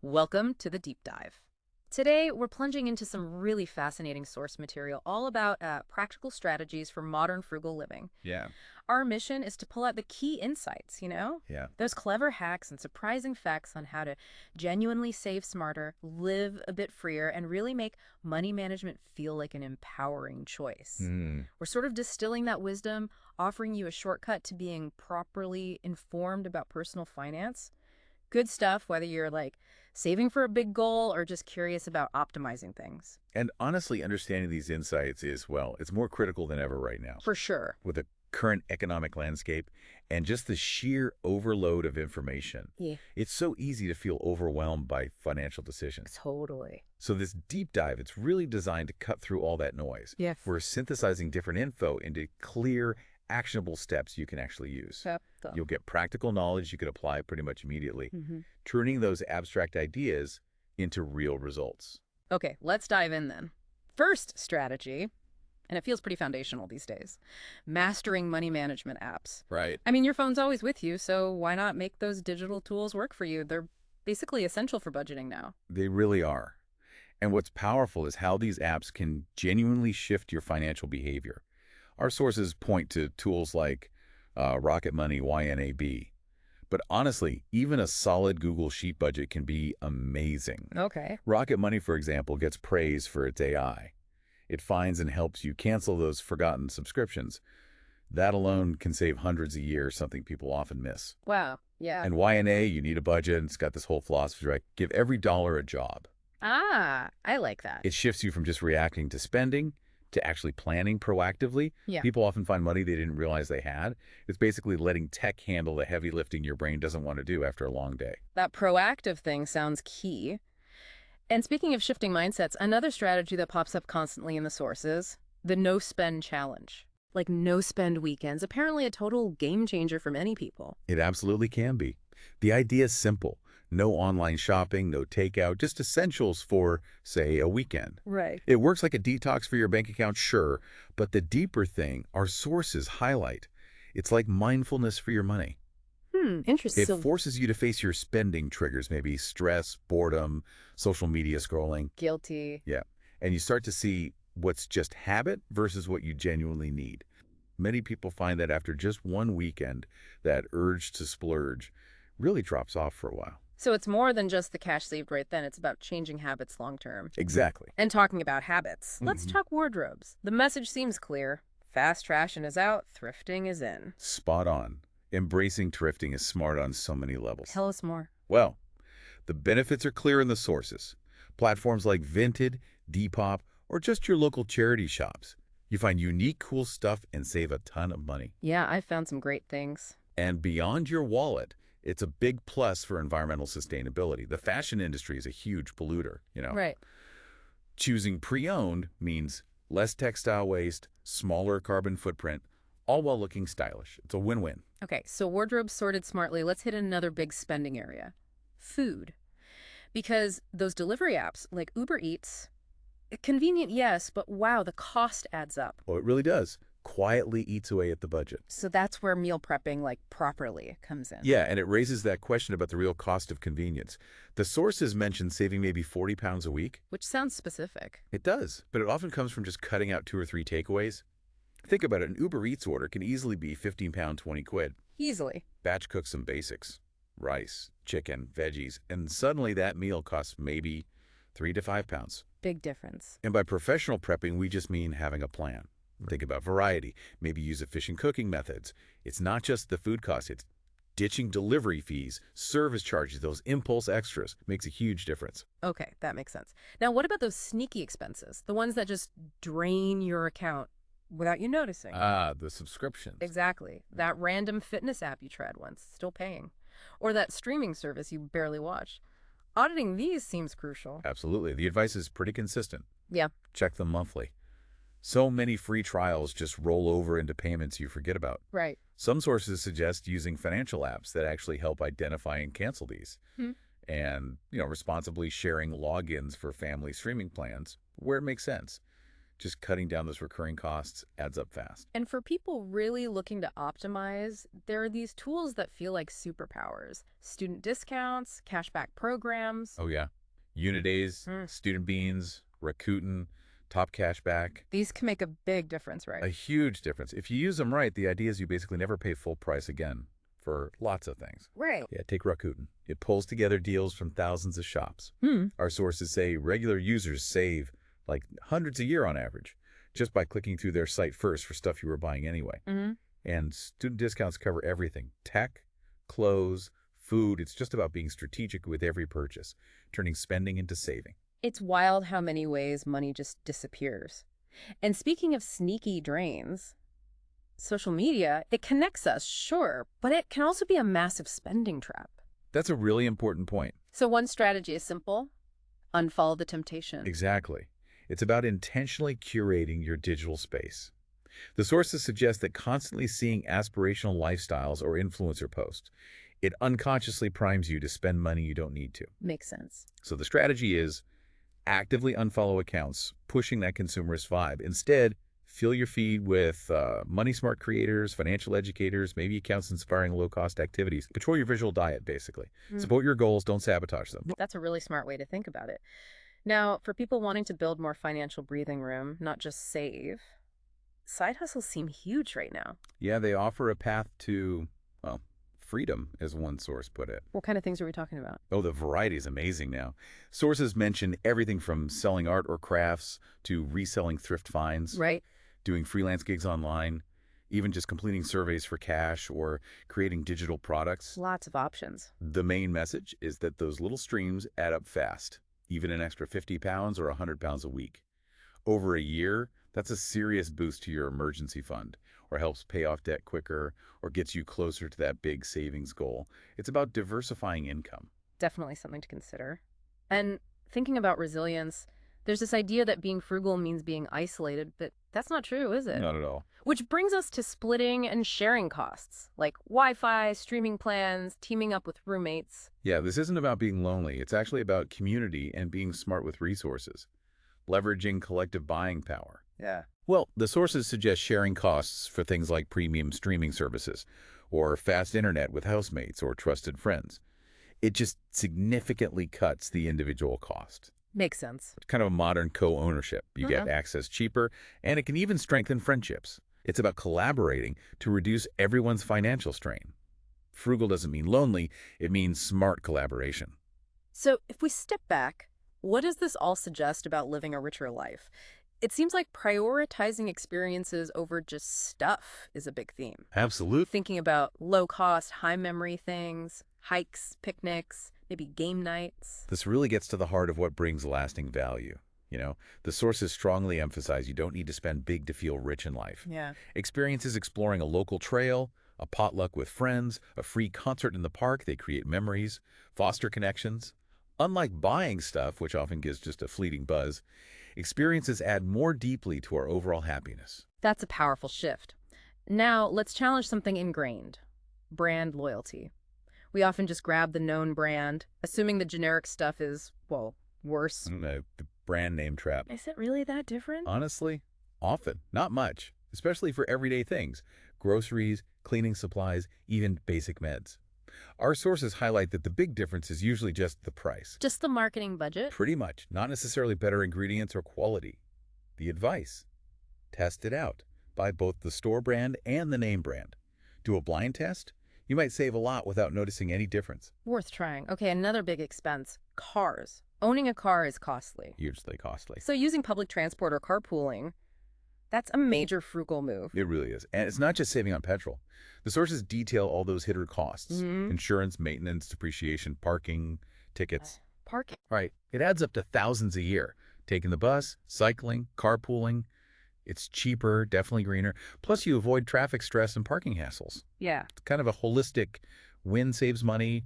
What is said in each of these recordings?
Welcome to the deep dive. Today, we're plunging into some really fascinating source material all about practical strategies for modern frugal living. Yeah, Our mission is to pull out the key insights, yeah. those clever hacks and surprising facts on how to genuinely save smarter, live a bit freer, and really make money management feel like an empowering choice. Hmm. We're sort of distilling that wisdom, offering you a shortcut to being properly informed about personal finance. Good stuff, whether you're like saving for a big goal or just curious about optimizing things. And honestly, understanding these insights is, well, it's more critical than ever right now. For sure. With the current economic landscape and just the sheer overload of information, Yeah, it's so easy to feel overwhelmed by financial decisions. totally. So this deep dive, it's really designed to cut through all that noise. Yes. We're synthesizing different info into clear, actionable steps you can actually use. Yep. You'll get practical knowledge you could apply pretty much immediately, hmm turning those abstract ideas into real results. Okay, let's dive in then. First strategy, and it feels pretty foundational these days, mastering money management apps. Right. I mean, your phone's always with you, so why not make those digital tools work for you? They're basically essential for budgeting now. They really are. And what's powerful is how these apps can genuinely shift your financial behavior. Our sources point to tools like Rocket Money, YNAB. But honestly, even a solid Google Sheet budget can be amazing. Okay. Rocket Money, for example, gets praise for its AI. It finds and helps you cancel those forgotten subscriptions. That alone can save hundreds a year, something people often miss. Wow. Yeah. And YNA, you need a budget, and it's got this whole philosophy, right? Give every dollar a job. Ah, I like that. It shifts you from just reacting to spending to actually planning proactively. Yeah. People often find money they didn't realize they had. It's basically letting tech handle the heavy lifting your brain doesn't want to do after a long day. That proactive thing sounds key. And speaking of shifting mindsets, another strategy that pops up constantly in the sources, the no spend challenge. Like no spend weekends, apparently a total game changer for many people. It absolutely can be. The idea is simple. No online shopping, no takeout, just essentials for, say, a weekend. Right. It works like a detox for your bank account, sure, but the deeper thing our sources highlight. It's like mindfulness for your money. Interesting. It forces you to face your spending triggers, maybe stress, boredom, social media scrolling. Guilty. Yeah. And you start to see what's just habit versus what you genuinely need. Many people find that after just one weekend, that urge to splurge really drops off for a while. So it's more than just the cash saved right then. It's about changing habits long term. Exactly. And talking about habits, let's Mhm. talk wardrobes. The message seems clear. Fast fashion is out, thrifting is in. Spot on. Embracing thrifting is smart on so many levels. Tell us more. Well, the benefits are clear in the sources. Platforms like Vinted, Depop, or just your local charity shops. You find unique, cool stuff and save a ton of money. Yeah, I found some great things. And beyond your wallet, it's a big plus for environmental sustainability. The fashion industry is a huge polluter. Right. Choosing pre-owned means less textile waste, smaller carbon footprint, all while looking stylish. It's a win-win. Okay, so wardrobe sorted smartly. Let's hit another big spending area. Food. Because those delivery apps like Uber Eats, convenient, yes, but wow, the cost adds up. Well, it really does. Quietly eats away at the budget. So that's where meal prepping, like properly, comes in. Yeah, and it raises that question about the real cost of convenience. The sources mention saving maybe 40 pounds a week. Which sounds specific. It does, but it often comes from just cutting out 2 or 3 takeaways. Think about it, an Uber Eats order can easily be 15 pound, 20 quid. Easily. Batch cook some basics, rice, chicken, veggies, and suddenly that meal costs maybe 3 to 5 pounds. Big difference. And by professional prepping, we just mean having a plan. Think about variety, maybe use efficient cooking methods. It's not just the food cost, it's ditching delivery fees, service charges, those impulse extras makes a huge difference. Okay, that makes sense. Now, what about those sneaky expenses? The ones that just drain your account without you noticing? Ah, the subscriptions. Exactly. That random fitness app you tried once, still paying. Or that streaming service you barely watch. Auditing these seems crucial. Absolutely. The advice is pretty consistent. Yeah. Check them monthly. So many free trials just roll over into payments you forget about. Right. Some sources suggest using financial apps that actually help identify and cancel these. And, responsibly sharing logins for family streaming plans where it makes sense. Just cutting down those recurring costs adds up fast. And for people really looking to optimize, there are these tools that feel like superpowers. Student discounts, cashback programs. Oh, yeah. Unidays, Hmm. Student Beans, Rakuten, Top Cashback. These can make a big difference, right? A huge difference. If you use them right, the idea is you basically never pay full price again for lots of things. Right. Yeah, take Rakuten. It pulls together deals from thousands of shops. Hmm. Our sources say regular users save like hundreds a year on average just by clicking through their site first for stuff you were buying anyway. Mm-hmm. And student discounts cover everything: tech, clothes, food. It's just about being strategic with every purchase, turning spending into saving. It's wild how many ways money just disappears. And speaking of sneaky drains, social media, it connects us, sure, but it can also be a massive spending trap. That's a really important point. So one strategy is simple: unfollow the temptation. Exactly. It's about intentionally curating your digital space. The sources suggest that constantly seeing aspirational lifestyles or influencer posts, it unconsciously primes you to spend money you don't need to. Makes sense. So the strategy is actively unfollow accounts, pushing that consumerist vibe. Instead, fill your feed with money-smart creators, financial educators, maybe accounts inspiring low-cost activities. Control your visual diet, basically. Support your goals, don't sabotage them. That's a really smart way to think about it. Now, for people wanting to build more financial breathing room, not just save, side hustles seem huge right now. Yeah, they offer a path to, well, freedom, as one source put it. What kind of things are we talking about? Oh, the variety is amazing now. Sources mention everything from selling art or crafts to reselling thrift finds, Right. doing freelance gigs online, even just completing surveys for cash or creating digital products. Lots of options. The main message is that those little streams add up fast, even an extra 50 pounds or 100 pounds a week. Over a year, that's a serious boost to your emergency fund, or helps pay off debt quicker, or gets you closer to that big savings goal. It's about diversifying income. Definitely something to consider. And thinking about resilience, there's this idea that being frugal means being isolated, but that's not true, is it? Not at all. Which brings us to splitting and sharing costs, like Wi-Fi, streaming plans, teaming up with roommates. Yeah, this isn't about being lonely. It's actually about community and being smart with resources, leveraging collective buying power. Yeah. Well, the sources suggest sharing costs for things like premium streaming services or fast internet with housemates or trusted friends. It just significantly cuts the individual cost. Makes sense. It's kind of a modern co-ownership. You get Mhm. access cheaper, and it can even strengthen friendships. It's about collaborating to reduce everyone's financial strain. Frugal doesn't mean lonely, it means smart collaboration. So if we step back, what does this all suggest about living a richer life? It seems like prioritizing experiences over just stuff is a big theme. Absolutely. Thinking about low-cost, high-memory things, hikes, picnics, maybe game nights. This really gets to the heart of what brings lasting value. The sources strongly emphasize you don't need to spend big to feel rich in life. Yeah. Experiences exploring a local trail, a potluck with friends, a free concert in the park, they create memories, foster connections. Unlike buying stuff, which often gives just a fleeting buzz, experiences add more deeply to our overall happiness. That's a powerful shift. Now, let's challenge something ingrained: brand loyalty. We often just grab the known brand, assuming the generic stuff is, well, worse. The brand name trap. Is it really that different? Honestly, often. Not much, especially for everyday things. Groceries, cleaning supplies, even basic meds. Our sources highlight that the big difference is usually just the price. Just the marketing budget? Pretty much, not necessarily better ingredients or quality. The advice: test it out. Buy both the store brand and the name brand. Do a blind test. You might save a lot without noticing any difference. Worth trying. Okay, another big expense: cars. Owning a car is costly. Hugely costly. So using public transport or carpooling, that's a major frugal move. It really is. And it's not just saving on petrol. The sources detail all those hidden costs: Mhm. insurance, maintenance, depreciation, parking, tickets. Parking. Right. It adds up to thousands a year. Taking the bus, cycling, carpooling. It's cheaper, definitely greener. Plus, you avoid traffic stress and parking hassles. Yeah. It's kind of a holistic win, saves money,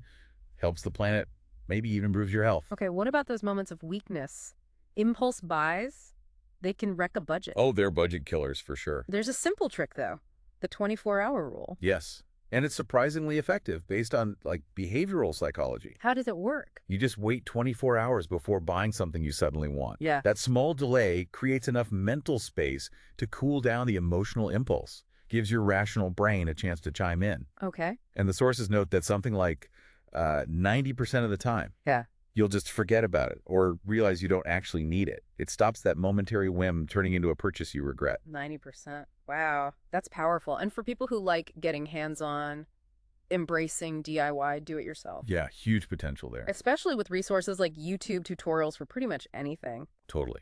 helps the planet, maybe even improves your health. Okay, what about those moments of weakness? Impulse buys, they can wreck a budget. Oh, they're budget killers for sure. There's a simple trick, though: the 24-hour rule. Yes. And it's surprisingly effective based on like behavioral psychology. How does it work? You just wait 24 hours before buying something you suddenly want. Yeah. That small delay creates enough mental space to cool down the emotional impulse, gives your rational brain a chance to chime in. Okay. And the sources note that something like 90% of the time, Yeah. you'll just forget about it or realize you don't actually need it. It stops that momentary whim turning into a purchase you regret. 90%. Wow. That's powerful. And for people who like getting hands-on, embracing DIY, do it yourself, Yeah, huge potential there. especially with resources like YouTube tutorials for pretty much anything. Totally.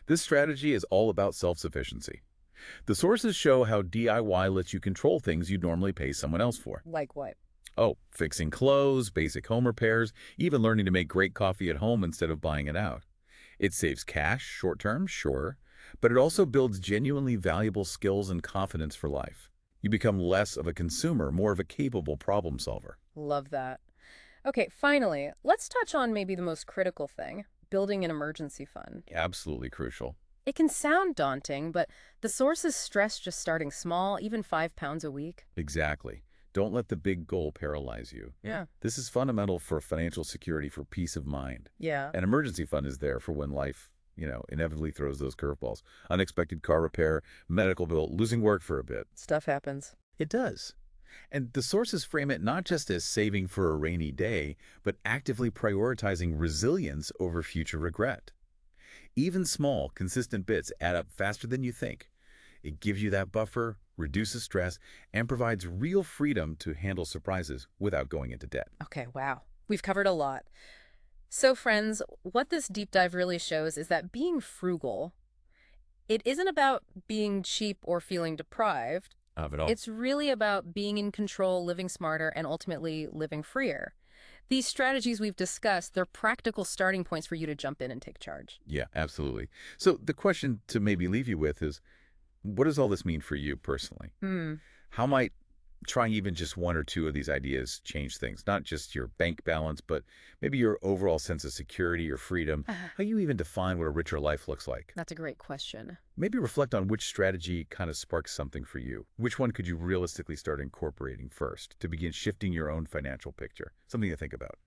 This strategy is all about self-sufficiency. The sources show how DIY lets you control things you'd normally pay someone else for. Like what? Oh, fixing clothes, basic home repairs, even learning to make great coffee at home instead of buying it out. It saves cash, short term, sure, but it also builds genuinely valuable skills and confidence for life. You become less of a consumer, more of a capable problem solver. Love that. Okay, finally, let's touch on maybe the most critical thing, building an emergency fund. Absolutely crucial. It can sound daunting, but the sources stress just starting small, even £5 a week. Exactly. Don't let the big goal paralyze you. Yeah. This is fundamental for financial security, for peace of mind. Yeah. An emergency fund is there for when life, inevitably throws those curveballs. Unexpected car repair, medical bill, losing work for a bit. Stuff happens. It does. And the sources frame it not just as saving for a rainy day, but actively prioritizing resilience over future regret. Even small, consistent bits add up faster than you think. It gives you that buffer, reduces stress, and provides real freedom to handle surprises without going into debt. Okay, wow. We've covered a lot. So, friends, what this deep dive really shows is that being frugal, it isn't about being cheap or feeling deprived. Of it all. It's really about being in control, living smarter, and ultimately living freer. These strategies we've discussed, they're practical starting points for you to jump in and take charge. Yeah, absolutely. So the question to maybe leave you with is, what does all this mean for you personally? Hmm. How might trying even just one or two of these ideas change things? Not just your bank balance, but maybe your overall sense of security or freedom. How you even define what a richer life looks like? That's a great question. Maybe reflect on which strategy kind of sparks something for you. Which one could you realistically start incorporating first to begin shifting your own financial picture? Something to think about.